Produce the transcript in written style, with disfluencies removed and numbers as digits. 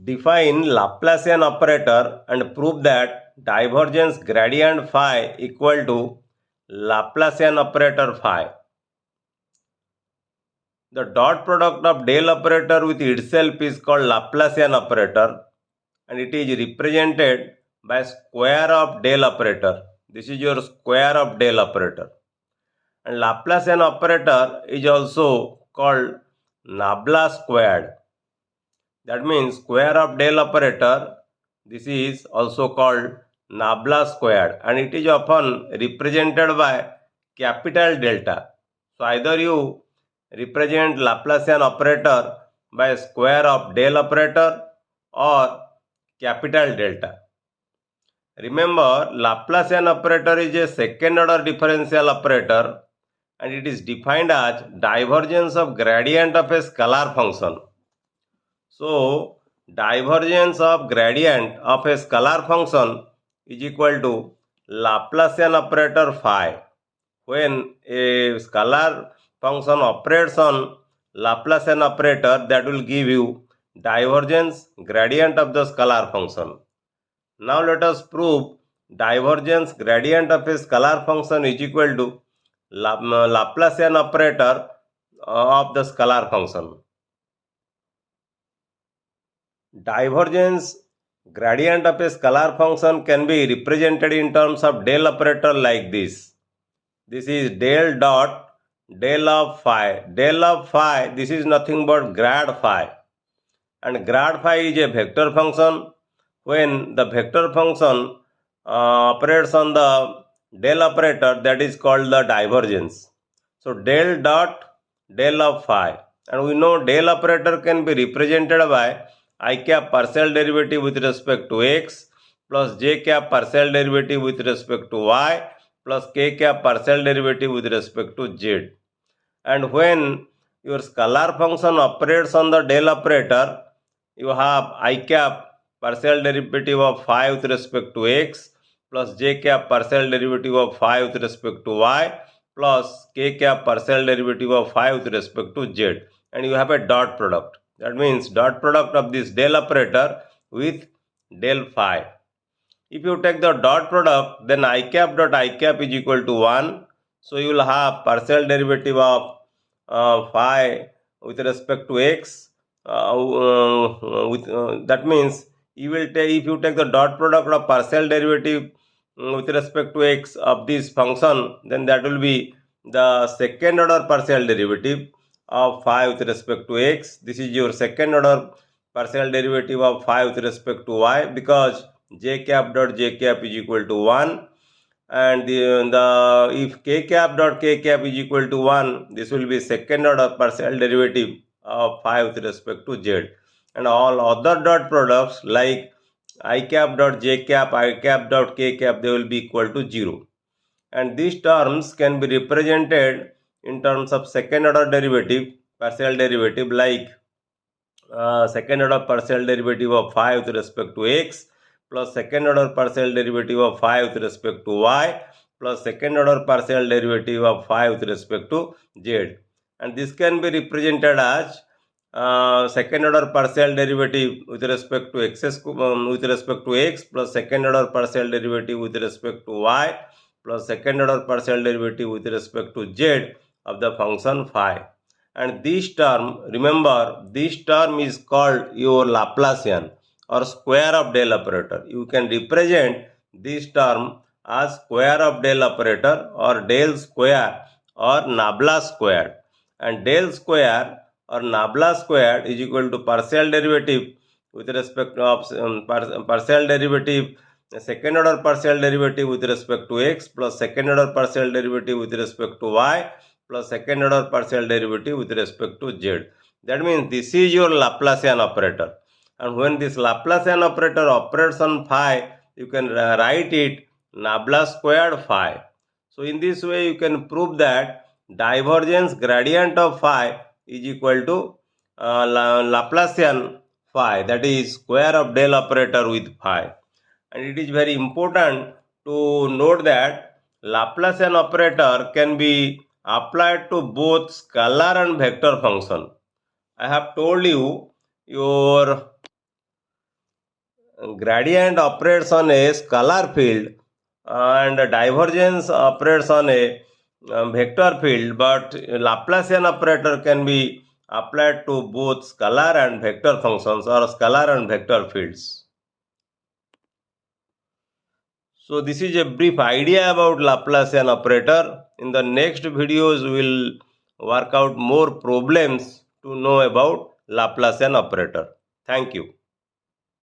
Define Laplacian operator and prove that divergence gradient phi equal to Laplacian operator phi. The dot product of del operator with itself is called Laplacian operator and it is represented by square of del operator. This is your square of del operator. And Laplacian operator is also called nabla squared. That means square of del operator, this is also called nabla squared and it is often represented by capital delta. So either you represent Laplacian operator by square of del operator or capital delta. Remember, Laplacian operator is a second order differential operator and it is defined as divergence of gradient of a scalar function. So, divergence of gradient of a scalar function is equal to Laplacian operator phi. When a scalar function operates on Laplacian operator, that will give you divergence gradient of the scalar function. Now let us prove divergence gradient of a scalar function is equal to Laplacian operator of the scalar function. Divergence gradient of a scalar function can be represented in terms of del operator like this. This is del dot del of phi. Del of phi, this is nothing but grad phi. And grad phi is a vector function. When the vector function operates on the del operator, that is called the divergence. So del dot del of phi. And we know del operator can be represented by I cap partial derivative with respect to x plus j cap partial derivative with respect to y plus k cap partial derivative with respect to z. And when your scalar function operates on the del operator, you have I cap partial derivative of phi with respect to x plus j cap partial derivative of phi with respect to y plus k cap partial derivative of phi with respect to z. And you have a dot product. That means dot product of this del operator with del phi. If you take the dot product, then I cap dot I cap is equal to 1. So you will have partial derivative of phi with respect to x. That means you will take, if you take the dot product of partial derivative with respect to x of this function, then that will be the second order partial derivative of phi with respect to x. This is your second order partial derivative of phi with respect to y, because j cap dot j cap is equal to 1, and if k cap dot k cap is equal to 1, this will be second order partial derivative of phi with respect to z. And all other dot products like I cap dot j cap, I cap dot k cap, they will be equal to 0. And these terms can be represented in terms of second order derivative, partial derivative, like second order partial derivative of phi with respect to x plus second order partial derivative of phi with respect to y plus second order partial derivative of phi with respect to z. And this can be represented as second order partial derivative with respect to x plus second order partial derivative with respect to y plus second order partial derivative with respect to z of the function phi. And this term, remember, this term is called your Laplacian or square of del operator. You can represent this term as square of del operator or del square or nabla squared. And del square or nabla squared is equal to partial derivative with respect to partial derivative, second order partial derivative with respect to x plus second order partial derivative with respect to y plus second order partial derivative with respect to z. That means this is your Laplacian operator. And when this Laplacian operator operates on phi, you can write it nabla squared phi. So in this way you can prove that divergence gradient of phi is equal to Laplacian phi, that is square of del operator with phi. And it is very important to note that Laplacian operator can be applied to both scalar and vector function. I have told you your gradient operates on a scalar field and divergence operates on a vector field, but Laplacian operator can be applied to both scalar and vector functions or scalar and vector fields. So this is a brief idea about Laplacian operator. In the next videos, we will work out more problems to know about Laplacian operator. Thank you.